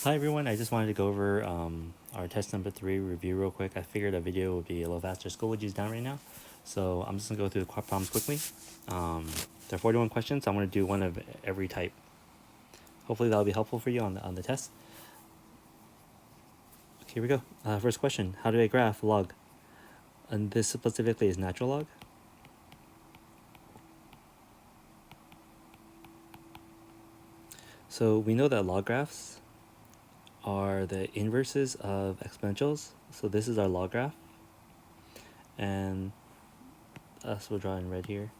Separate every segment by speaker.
Speaker 1: Hi everyone, I just wanted to go over our test number 3 review real quick. I figured a video would be a little faster. School would use down right now, so I'm just gonna go through the problems quickly. There are 41 questions, so I'm gonna do one of every type. Hopefully that'll be helpful for you on the test. Okay, here we go. First question: how do I graph log? And this specifically is natural log. So we know that log graphs are the inverses of exponentials. So this is our log graph, and us will draw in red here.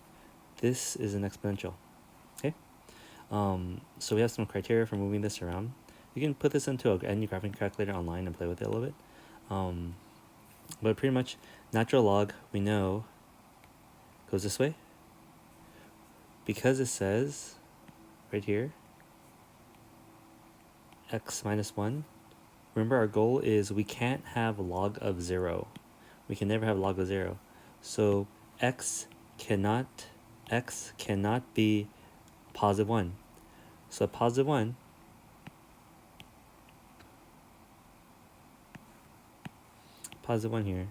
Speaker 1: This is an exponential. Okay. So we have some criteria for moving this around. You can put this into any graphing calculator online and play with it a little bit. But pretty much natural log, we know, goes this way. Because it says right here, x minus 1. Remember, our goal is we can't have log of 0. We can never have log of 0. So x cannot be positive 1. So positive 1 here,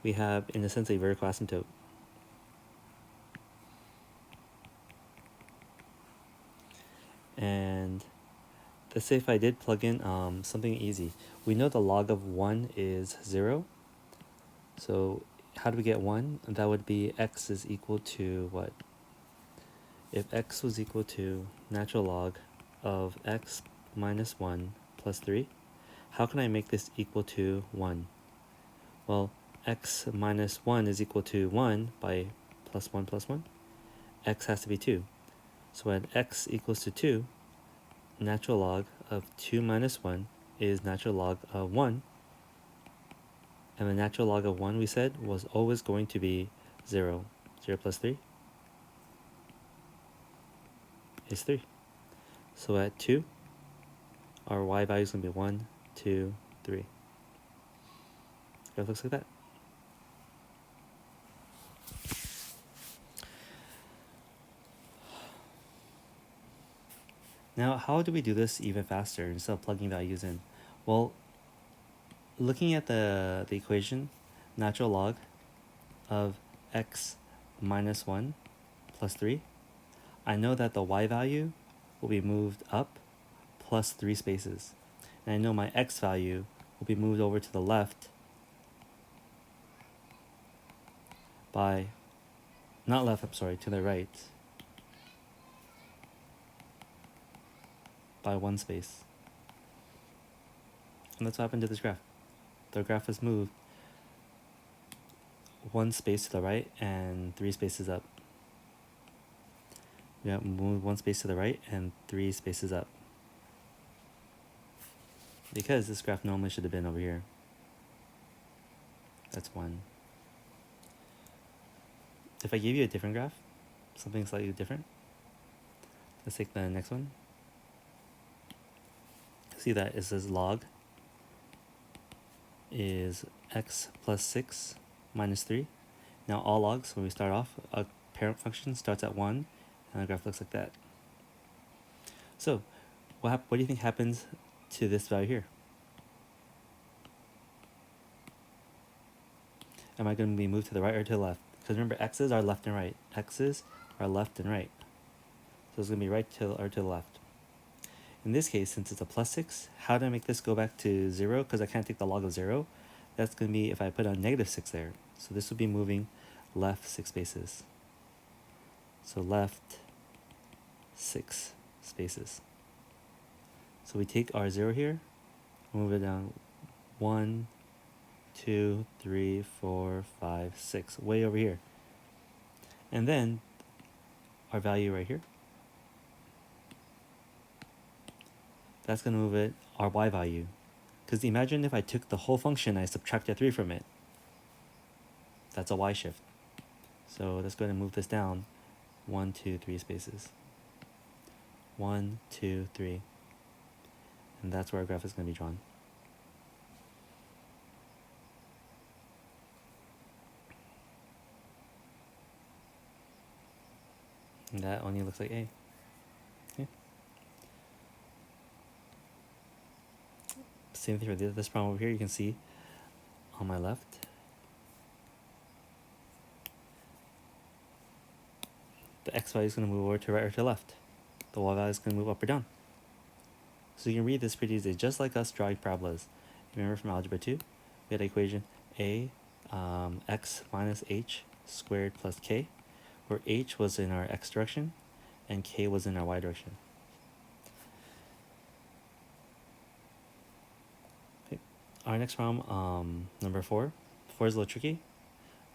Speaker 1: we have in a sense a vertical asymptote. And let's say if I did plug in something easy. We know the log of 1 is 0. So how do we get 1? That would be x is equal to what? If x was equal to natural log of x minus 1 plus 3, how can I make this equal to 1? Well, x minus 1 is equal to 1 by plus 1 plus 1. X has to be 2. So when x equals to 2, natural log of 2 minus 1 is natural log of 1. And the natural log of 1, we said, was always going to be 0. 0 plus 3 is 3. So at 2, our y value is going to be 1, 2, 3. It looks like that. Now, how do we do this even faster instead of plugging values in? Well, looking at the equation, natural log of x minus 1 plus 3, I know that the y value will be moved up plus 3 spaces. And I know my x value will be moved over to the left by, not left, I'm sorry, to the right by 1 space. And that's what happened to this graph. The graph was moved 1 space to the right and 3 spaces up. Yeah, move 1 space to the right and 3 spaces up. Because this graph normally should have been over here. That's 1. If I gave you a different graph, something slightly different, let's take the next one. See that it says log is x plus 6 minus 3. Now all logs, when we start off, a parent function starts at 1, and the graph looks like that. So what do you think happens to this value here? Am I going to be moved to the right or to the left? Because remember, x's are left and right. X's are left and right. So it's going to be right to or to the left. In this case, since it's a plus 6, how do I make this go back to 0? Because I can't take the log of 0. That's going to be if I put a negative 6 there. So this would be moving left 6 spaces. So left 6 spaces. So we take our 0 here, move it down 1, 2, 3, 4, 5, 6, way over here. And then our value right here, that's going to move it, our y value. Because imagine if I took the whole function, I subtracted 3 from it. That's a y shift. So let's go ahead and move this down 1, 2, 3 spaces. 1, 2, 3. And that's where our graph is going to be drawn. And that only looks like A. Okay. Same thing for this problem over here. You can see on my left, the x value is going to move over to right or to left. The y value is going to move up or down. So you can read this pretty easy, just like us drawing parabolas. Remember from algebra 2, we had the equation a x minus h squared plus k, where h was in our x direction and k was in our y direction. Okay. Our next problem, number 4. 4 is a little tricky.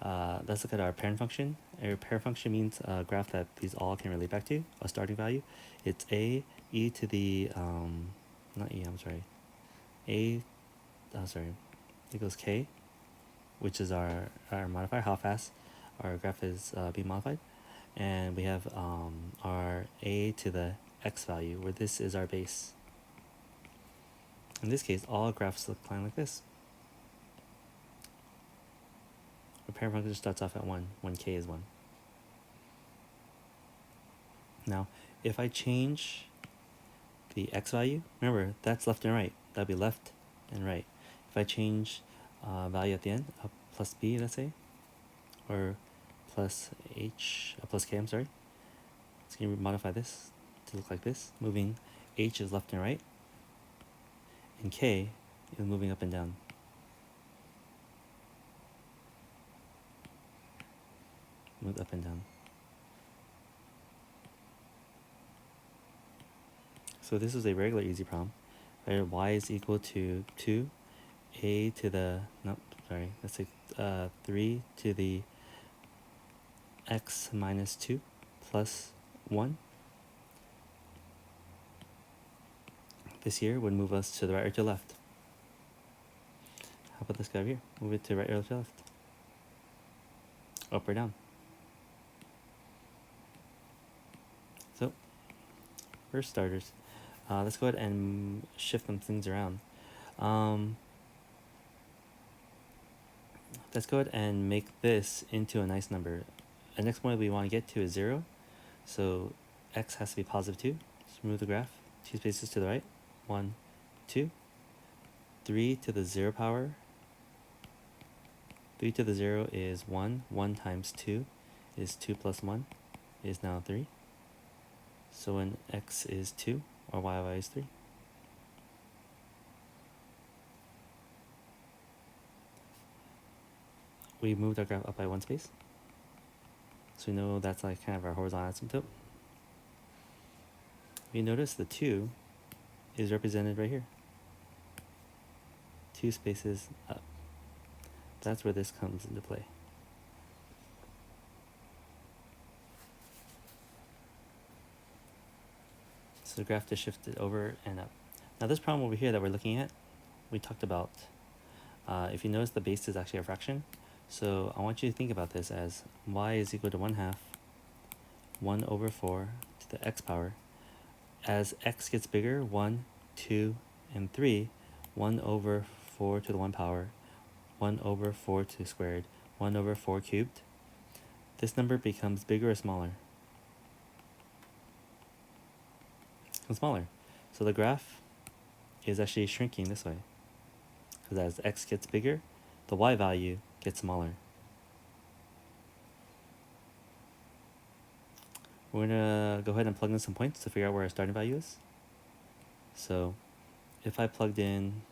Speaker 1: Let's look at our parent function. Our parent function means a graph that these all can relate back to, a starting value. It's a e to the, not e, I'm sorry, it goes k, which is our modifier, how fast our graph is being modified. And we have our a to the x value, where this is our base. In this case, all graphs look kind of like this. Our parent function starts off at 1 when k is 1. Now, if I change the x value, remember, that's left and right. That'd be left and right. If I change value at the end, plus b, let's say, or plus h, plus k, I'm sorry. It's going to modify this to look like this. Moving h is left and right, and k is moving up and down. Move up and down. So this is a regular easy problem. Right? Y is equal to 2 a to the, let's say 3 to the x minus 2 plus 1. This here would move us to the right or to the left. How about this guy over here? Move it to right or to left. Up or down. So, for starters, let's go ahead and shift some things around. Let's go ahead and make this into a nice number. The next point we want to get to is 0. So x has to be positive 2. Just move the graph 2 spaces to the right. 1, 2. 3 to the 0 power. 3 to the 0 is 1. 1 times 2 is 2 plus 1 is now 3. So when x is 2, or y is 3. We moved our graph up by 1 space. So we know that's like kind of our horizontal asymptote. We notice the 2 is represented right here. 2 spaces up. That's where this comes into play. So the graph just shifted over and up. Now this problem over here that we're looking at, we talked about, if you notice the base is actually a fraction. So I want you to think about this as y is equal to 1/2 1 over 4 to the x power. As x gets bigger, 1, 2, and 3, 1 over 4 to the 1 power, 1 over 4 to the squared, 1 over 4 cubed. This number becomes bigger or smaller? Becomes smaller. So the graph is actually shrinking this way. Because as x gets bigger, the y value gets smaller. We're going to go ahead and plug in some points to figure out where our starting value is. So if I plugged in,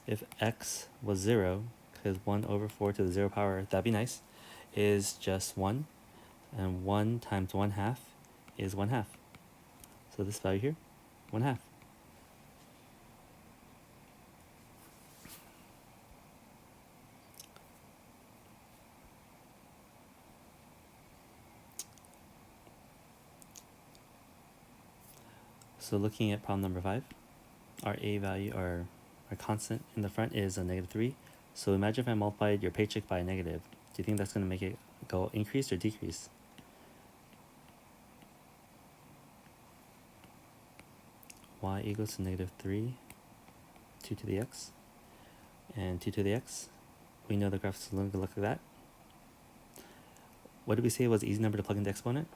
Speaker 1: if x was 0, because 1 over 4 to the 0 power, that'd be nice, is just 1. And 1 times 1/2 is 1/2. So this value here, 1/2. So looking at problem number 5, our a value, our constant in the front is a -3. So imagine if I multiplied your paycheck by a negative. Do you think that's going to make it go increase or decrease? Y equals to -3, 2 to the x, and 2 to the x. We know the graph is going to look like that. What did we say was the easy number to plug into the exponent?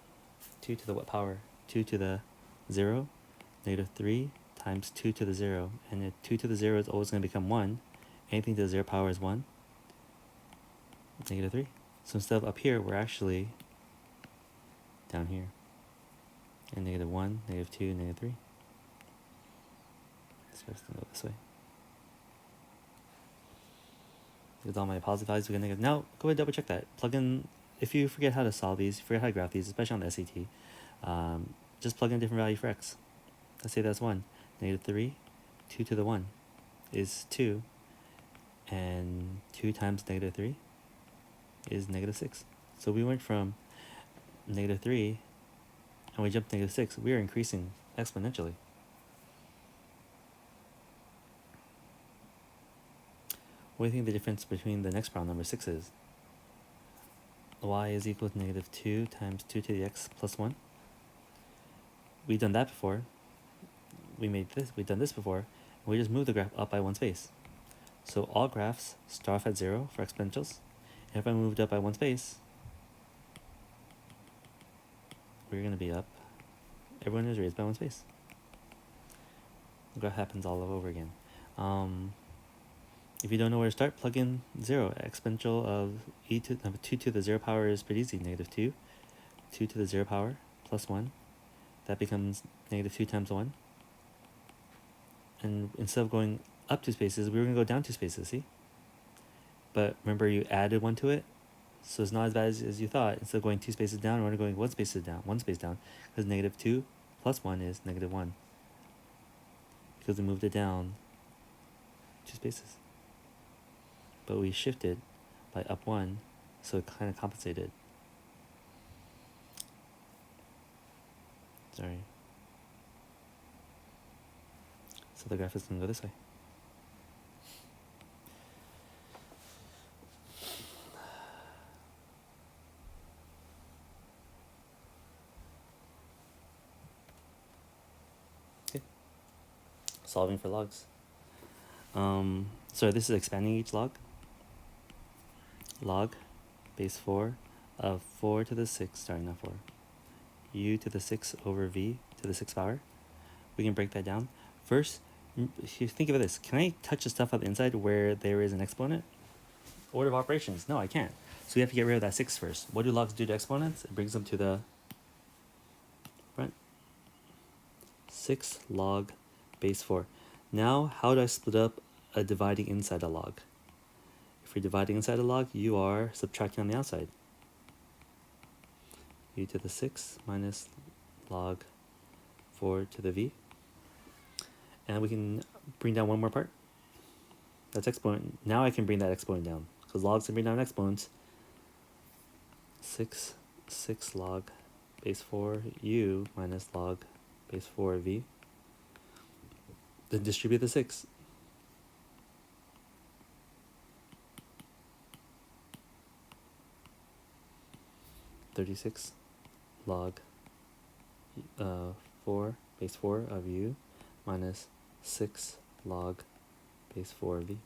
Speaker 1: 2 to the what power? 2 to the 0, -3 times 2 to the 0. And if 2 to the 0 is always going to become 1, anything to the 0 power is 1, negative 3. So instead of up here, we're actually down here. And negative 1, negative 2, negative 3. This guy's going to go this way. With all my positive values, we get negative. Now, go ahead and double check that. Plug in, if you forget how to solve these, forget how to graph these, especially on the SAT, just plug in a different value for x. Let's say that's 1. Negative 3, 2 to the 1 is 2. And 2 times negative 3 is negative 6. So we went from negative 3 and we jumped to negative 6. We are increasing exponentially. What do you think the difference between the next problem, number 6, is? Y is equal to negative 2 times 2 to the x plus 1. We've done that before. We've done this before. And we just moved the graph up by one space. So all graphs start off at 0 for exponentials. And if I moved up by one space, we're going to be up. Everyone is raised by one space. The graph happens all over again. If you don't know where to start, plug in 0. Exponential of 2 to the 0 power is pretty easy. Negative 2. 2 to the 0 power plus 1. That becomes negative 2 times 1. And instead of going up 2 spaces, we were going to go down 2 spaces, see? But remember, you added 1 to it, so it's not as bad as you thought. Instead of going 2 spaces down, we're only going 1 space down, because negative 2 plus 1 is negative 1. Because we moved it down 2 spaces. But we shifted by up 1, so it kind of compensated. Sorry. So the graph is going to go this way. Okay. Solving for logs. So this is expanding each log. Log base 4 of 4 to the 6, sorry, not 4. U to the 6 over V to the 6th power. We can break that down. First, if you think of this, can I touch the stuff on the inside where there is an exponent? Order of operations. No, I can't. So we have to get rid of that 6 first. What do logs do to exponents? It brings them to the front. 6 log base 4. Now, how do I split up a dividing inside a log? If you're dividing inside a log, you are subtracting on the outside. U to the 6 minus log 4 to the V. And we can bring down one more part. That's exponent. Now I can bring that exponent down, because logs can bring down exponents. 6 log base 4 U minus log base 4 V. Then distribute the 6. (36) log 4 base 4 of U minus 6 log base 4 V.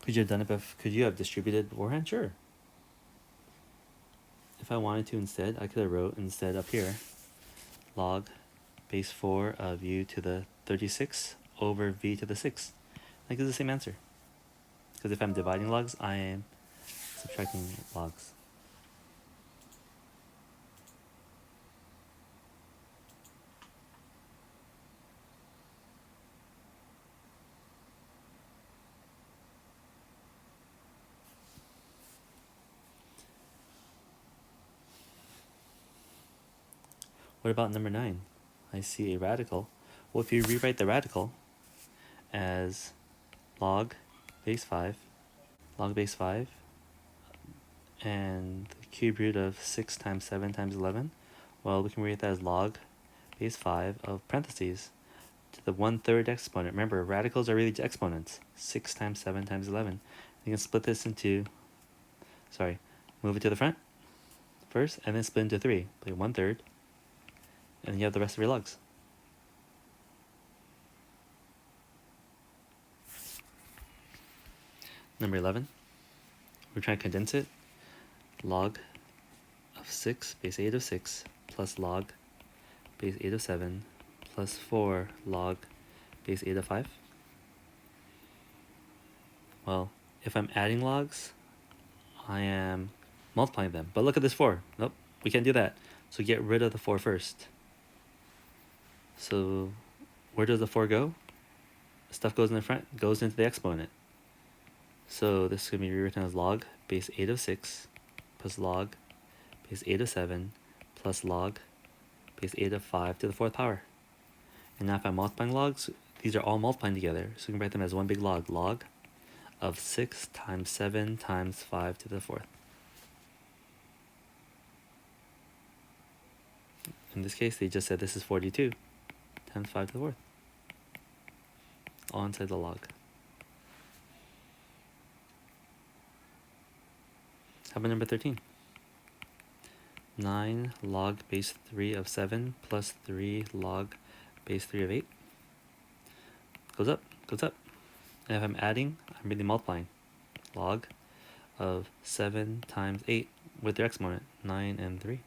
Speaker 1: Could you have done it could you have distributed beforehand? Sure. If I wanted to instead, I could have wrote instead up here log base 4 of U to the 36 over V to the 6. That gives the same answer. Because if I'm dividing logs, I am subtracting logs. What about number 9? I see a radical. Well, if you rewrite the radical as log base 5, and the cube root of 6 times 7 times 11, well, we can rewrite that as log base 5 of parentheses to the 1/3 exponent. Remember, radicals are really just exponents. 6 times 7 times 11. You can split this into, move it to the front first, and then split into 3. Play 1/3. And then you have the rest of your logs. Number 11, we're trying to condense it. Log of 6 base 8 of 6 plus log base 8 of 7 plus 4 log base 8 of 5? Well, if I'm adding logs, I am multiplying them. But look at this 4. Nope, we can't do that. So get rid of the 4 first. So where does the 4 go? Stuff goes in the front, goes into the exponent. So this is going to be rewritten as log base 8 of 6 plus log base 8 of 7 plus log base 8 of 5 to the 4th power. And now if I'm multiplying logs, these are all multiplying together. So we can write them as one big log. Log of 6 times 7 times 5 to the 4th. In this case, they just said this is 42 times 5 to the 4th. All inside the log. How about number 13? 9 log base 3 of 7 plus 3 log base 3 of 8. Goes up, goes up. And if I'm adding, I'm really multiplying. Log of 7 times 8 with their exponent, 9 and 3.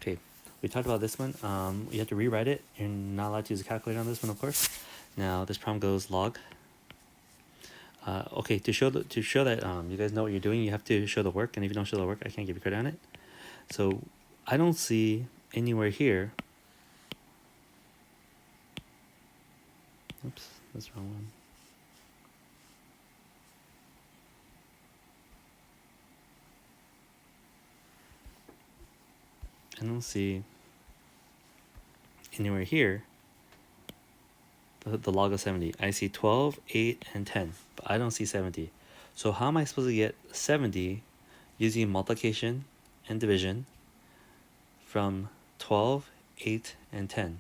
Speaker 1: Okay, we talked about this one. You have to rewrite it. You're not allowed to use a calculator on this one, of course. Now this problem goes log. Okay, to show that you guys know what you're doing, you have to show the work. And if you don't show the work, I can't give you credit on it. So I don't see anywhere here. Oops, that's the wrong one. I don't see anywhere here the log of 70. I see 12, 8, and 10, but I don't see 70. So how am I supposed to get 70 using multiplication and division from 12, 8, and 10?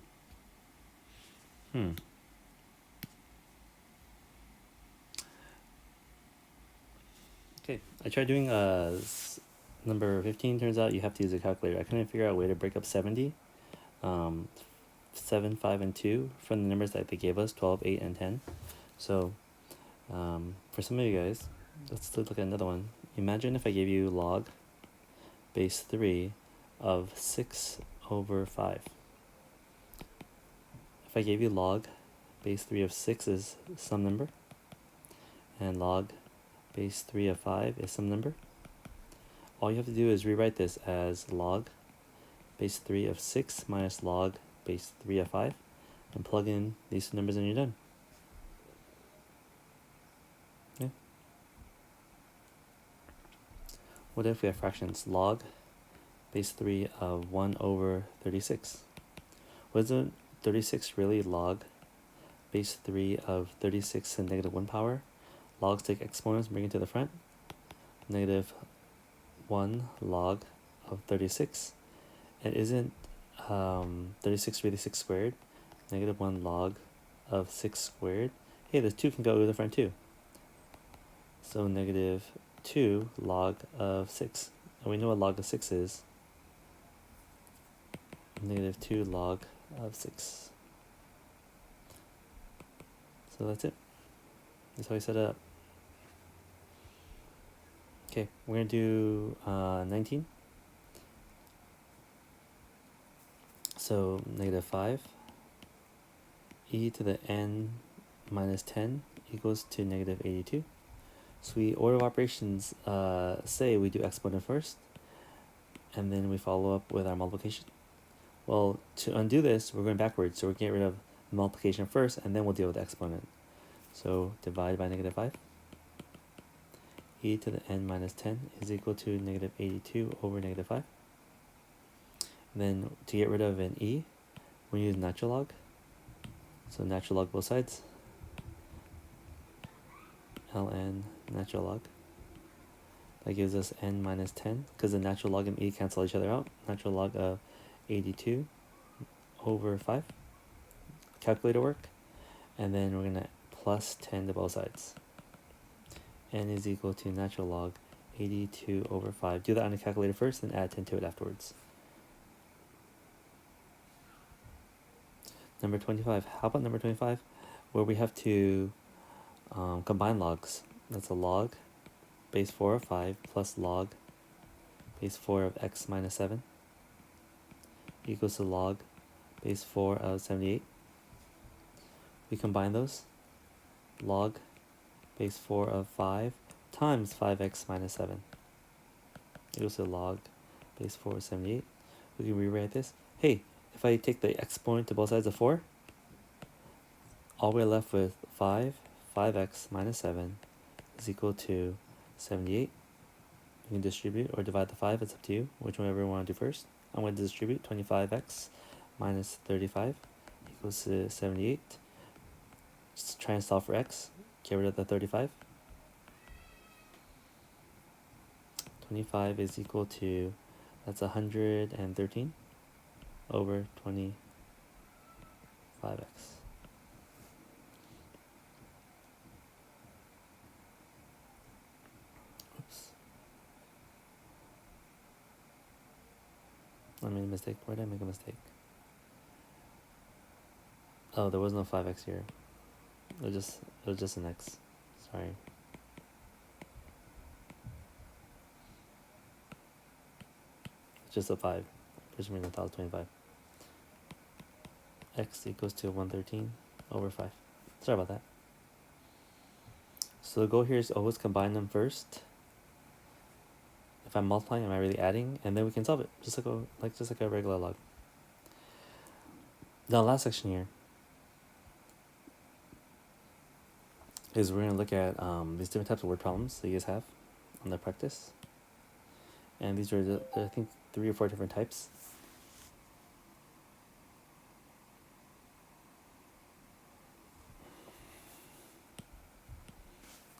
Speaker 1: Okay, I tried doing number 15. Turns out you have to use a calculator. I couldn't figure out a way to break up 70. 7, 5, and 2 from the numbers that they gave us, 12, 8, and 10. So for some of you guys, let's look at another one. Imagine if I gave you log base 3 of 6 over 5. If I gave you log base 3 of 6 is some number, and log base 3 of 5 is some number, all you have to do is rewrite this as log base 3 of 6 minus log base 3 of 5, and plug in these two numbers and you're done. Okay. What if we have fractions? Log base 3 of 1 over 36. Wasn't 36 really log base 3 of 36 to the negative 1 power? Logs take exponents, bring it to the front. Negative 1 log of 36. And isn't 36 really 6 squared? Negative 1 log of 6 squared. Hey, the 2 can go to the front too. So negative 2 log of 6. And we know what log of 6 is. Negative 2 log of 6. So that's it. That's how we set it up. Okay, we're going to do 19. So negative 5 e to the n minus 10 equals to negative 82. So we order of operations say we do exponent first, and then we follow up with our multiplication. Well, to undo this, we're going backwards. So we're getting rid of multiplication first, and then we'll deal with the exponent. So divide by negative 5. E to the n minus 10 is equal to negative 82 over negative 5. And then to get rid of an e, we use natural log. So natural log both sides. ln natural log. That gives us n minus 10, because the natural log and e cancel each other out. Natural log of 82 over 5. Calculator work. And then we're going to plus 10 to both sides. N is equal to natural log 82 over 5. Do that on a calculator first, then add 10 to it afterwards. Number 25. How about number 25? Where we have to combine logs. That's a log base 4 of 5 plus log base 4 of x minus 7 equals to log base 4 of 78. We combine those. Log base 4 of 5 times 5x minus 7 equals to log base 4 of 78. We can rewrite this. Hey, if I take the exponent to both sides of 4, all we're left with 5x minus 7 is equal to 78. You can distribute or divide the 5, it's up to you, whichever you want to do first. I'm going to distribute 25x minus 35 equals to 78. Just try and solve for x, get rid of the 35. 25 is equal to, that's 113 over 25x. Oops. I made a mistake. Where did I make a mistake? Oh, there was no 5x here. It was just an x. Sorry. It's just a 5. For some reason I thought it was 25. X equals to 113 over 5. Sorry about that. So the goal here is always combine them first. If I'm multiplying, am I really adding? And then we can solve it, just like a regular log. Now, last section here is we're going to look at these different types of word problems that you guys have on the practice. And these are, I think, 3 or 4 different types.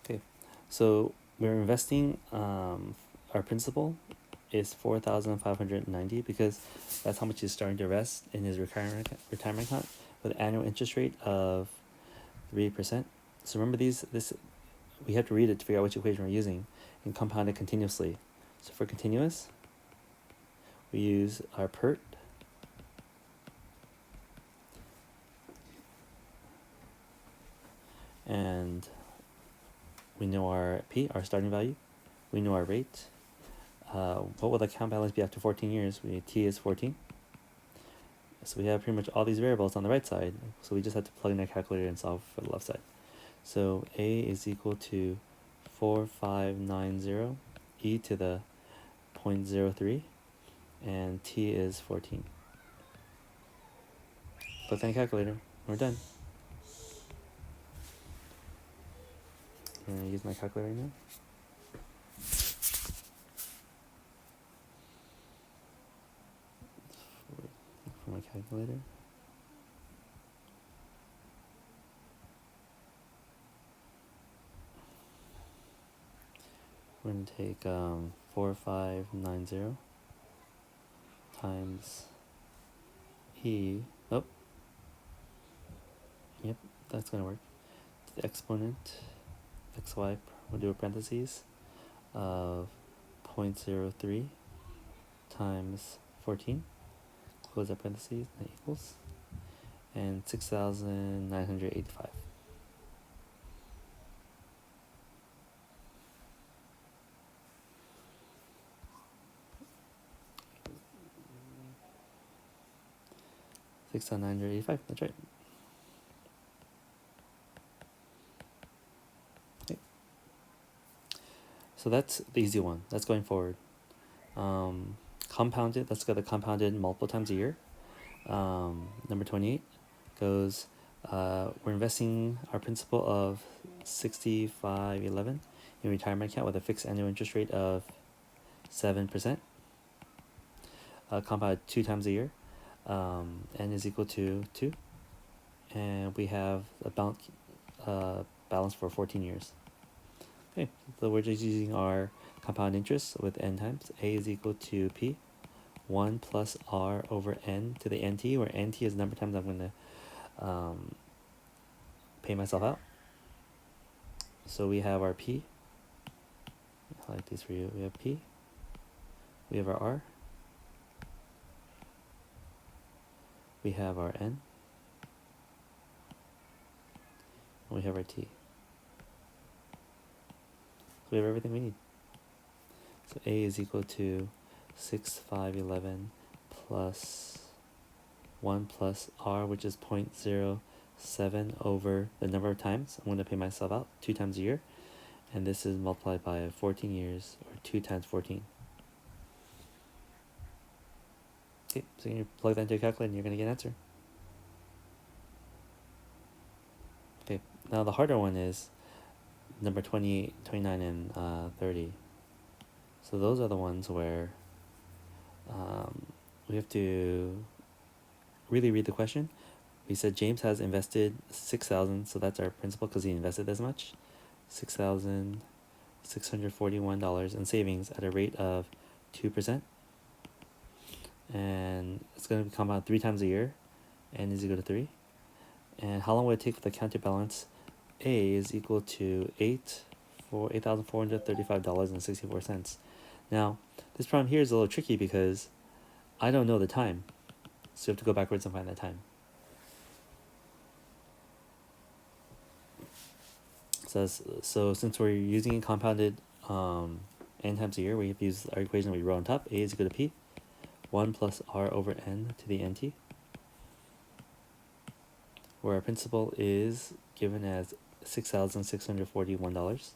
Speaker 1: Okay, so we're investing, our principal is 4,590 because that's how much he's starting to invest in his retirement account with an annual interest rate of 3%. So remember this we have to read it to figure out which equation we're using and compound it continuously. So for continuous, we use our PERT. And we know our P, our starting value. We know our rate. What will the account balance be after 14 years? T is 14. So we have pretty much all these variables on the right side. So we just have to plug in our calculator and solve for the left side. So A is equal to 4590 e to the 0.03, and T is 14. Plug in the calculator. We're done. I'm gonna use my calculator right now. For my calculator. We're going to take 4590 times E. Oh. Yep, that's going to work. The exponent, xy, we'll do a parentheses of 0.03 times 14. Close that parentheses, that equals. And 6,985. $6,985, that's right. Okay. So that's the easy one. That's going forward. Compounded, let's go to compounded multiple times a year. Number 28 goes, we're investing our principal of 6511 in retirement account with a fixed annual interest rate of 7%. Compounded 2 times a year. N is equal to 2. And we have a balance for 14 years. Okay, so we're just using our compound interest with n times. A is equal to P, 1 plus R over n to the nt, where nt is the number of times I'm going to pay myself out. So we have our P. highlight these for you. We have P, we have our R, we have our N, and we have our T. So we have everything we need. So A is equal to 6, 5, 11 plus 1 plus R, which is 0.07 over the number of times I'm going to pay myself out, 2 times a year. And this is multiplied by 14 years, or 2 times 14. Okay, so you plug that into a calculator and you're going to get an answer. Okay, now the harder one is number 28, 29, and 30. So those are the ones where we have to really read the question. We said James has invested 6,000, so that's our principal because he invested as much. $6,641 in savings at a rate of 2%. And it's going to come out 3 times a year, n is equal to 3. And how long would it take for the counterbalance? A is equal to $8,435.64. Now, this problem here is a little tricky because I don't know the time. So you have to go backwards and find that time. So since we're using it compounded n times a year, we have to use our equation that we wrote on top. A is equal to P, 1 plus R over n to the nt, where our principal is given as $6,641,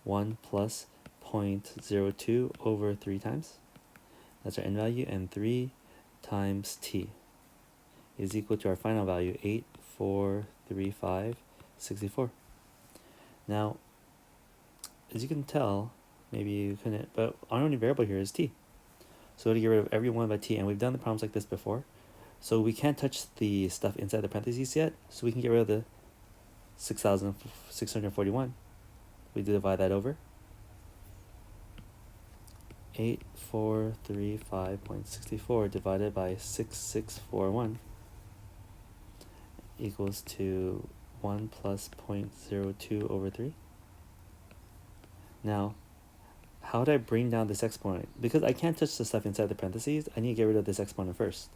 Speaker 1: 1 plus 0.02 over 3 times. That's our n value, and 3 times t is equal to our final value, 8,435.64. Now, as you can tell, maybe you couldn't, but our only variable here is t. So to get rid of every one by t, and we've done the problems like this before, so we can't touch the stuff inside the parentheses yet, so we can get rid of the 6,641. We divide that over 8,435.64 divided by 6,641 equals to 1 plus 0.02 over 3. Now, how do I bring down this exponent? Because I can't touch the stuff inside the parentheses, I need to get rid of this exponent first.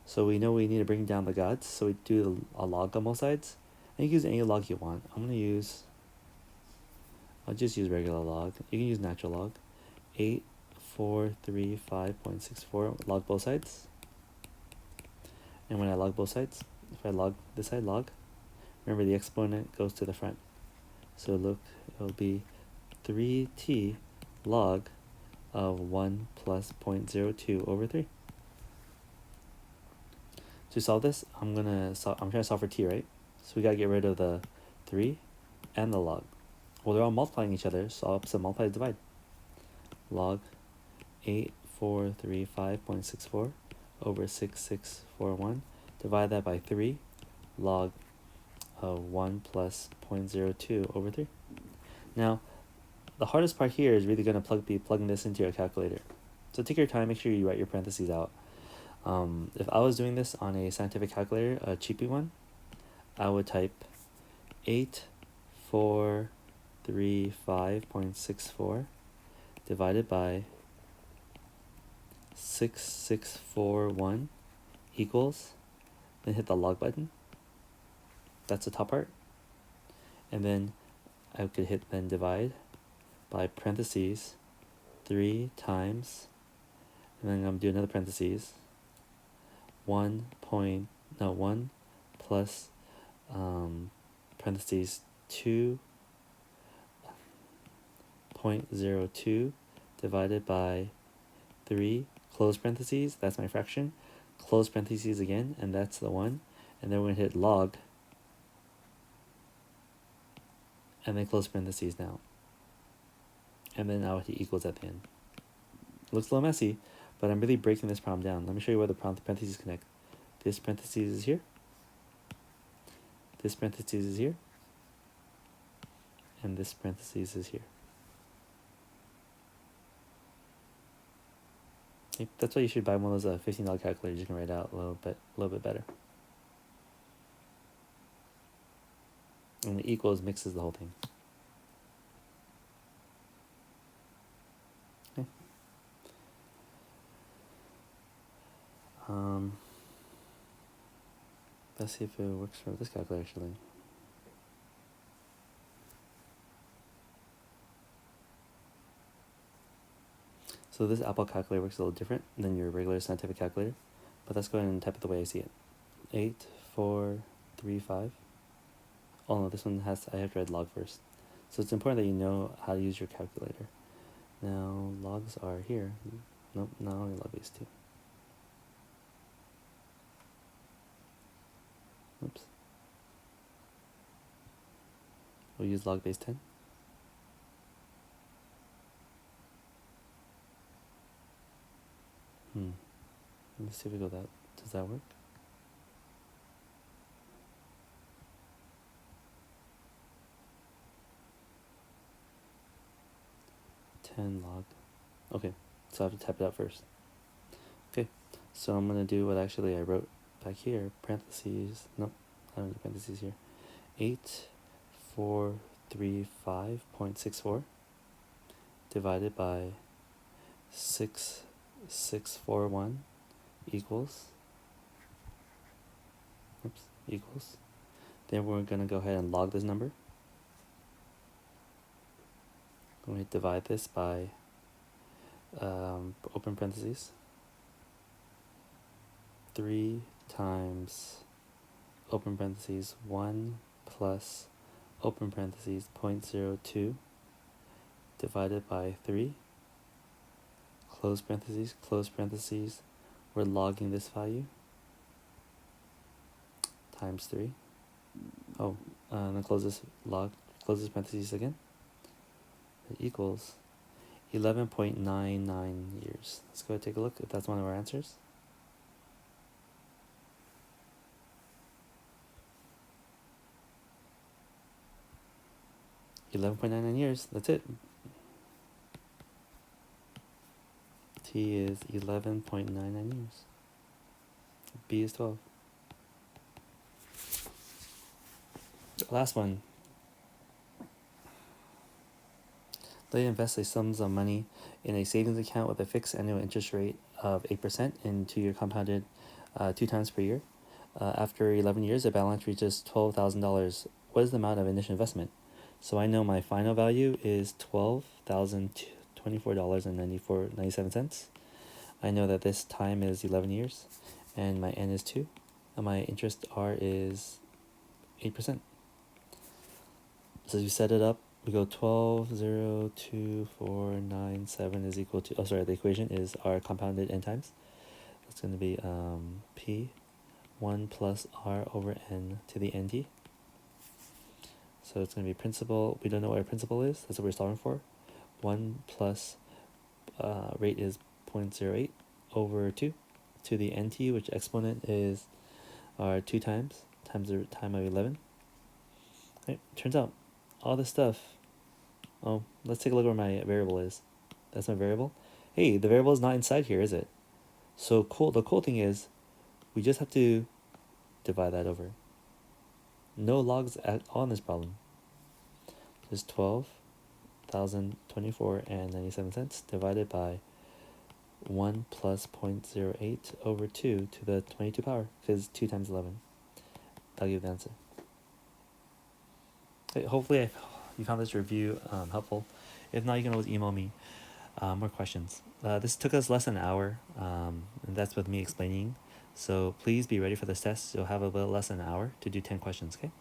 Speaker 1: So we know we need to bring down the gods, so we do a log on both sides. And you can use any log you want. I'll just use regular log. You can use natural log. 8,435.64, log both sides. And when I log both sides, if I log this side, log, remember the exponent goes to the front. So look, it'll be 3t log of 1 plus 0.02 over 3. To solve this, I'm trying to solve for t, right? So we gotta get rid of the 3 and the log. Well, they're all multiplying each other, so opposite multiply, divide. Log 8,435.64 over 6,641. Divide that by 3. Log of 1 plus 0.02 over 3. Now, the hardest part here is really going to be plugging this into your calculator. So take your time, make sure you write your parentheses out. If I was doing this on a scientific calculator, a cheapy one, I would type 8,435.64 divided by 6,641 equals, then hit the log button. That's the top part. And then I could hit then divide by parentheses 3 times, and then I'm going to do another parentheses 1 plus parentheses 2.02 divided by 3, close parentheses, that's my fraction, close parentheses again, and that's the 1, and then we're going to hit log, and then close parentheses now. And then now it equals at the end. It looks a little messy, but I'm really breaking this problem down. Let me show you where the parentheses connect. This parentheses is here. This parentheses is here. And this parentheses is here. Okay, that's why you should buy one of those $15 calculators. You can write out a little bit better. And the equals mixes the whole thing. Um, let's see if it works for this calculator actually. So this Apple calculator works a little different than your regular scientific calculator, but let's go ahead and type it the way I see it. 8, 4, 3, 5. Oh no, this one I have to write log first. So it's important that you know how to use your calculator. Now logs are here. Nope, not only log base 2. Oops. We'll use log base 10. Let's see if we go that. Does that work? Log. Okay, so I have to type it out first. Okay, so I'm gonna do what actually I wrote back here. Parentheses. Nope, I don't need parentheses here. 8435.64 divided by 6641 equals. Oops, equals. Then we're gonna go ahead and log this number. I'm going to divide this by open parentheses 3 times open parentheses 1 plus open parentheses 0.02 divided by 3 close parentheses, we're logging this value times 3. Oh, and then close this parentheses again. It equals 11.99 years. Let's go ahead and take a look if that's one of our answers. $11.99. That's it. T is 11.99 years. B is 12. Last one. They invest a sums of money in a savings account with a fixed annual interest rate of 8% in 2-year compounded 2 times per year. After 11 years, the balance reaches $12,000. What is the amount of initial investment? So I know my final value is $12,024.97. I know that this time is 11 years, and my N is 2, and my interest R is 8%. So you set it up, we go 12, 0, 2, 4, 9, 7 is equal to, the equation is R compounded n times. It's going to be P 1 plus R over N to the NT. So it's going to be principal. We don't know what our principal is. That's what we're solving for. 1 plus rate is 0.08 over 2 to the NT, which exponent is our 2 times the time of 11. Okay, turns out all this stuff. Oh, let's take a look where my variable is. That's my variable. Hey, the variable is not inside here, is it? So cool. The cool thing is we just have to divide that over. No logs at all in this problem. Just 12,024.97 divided by 1 plus 0.08 over 2 to the 22 power, because 2 times 11. That'll give you the answer. Okay, hopefully you found this review helpful. If not, you can always email me more questions. This took us less than an hour, and that's with me explaining. So please be ready for this test. You'll have a little less than an hour to do 10 questions, okay?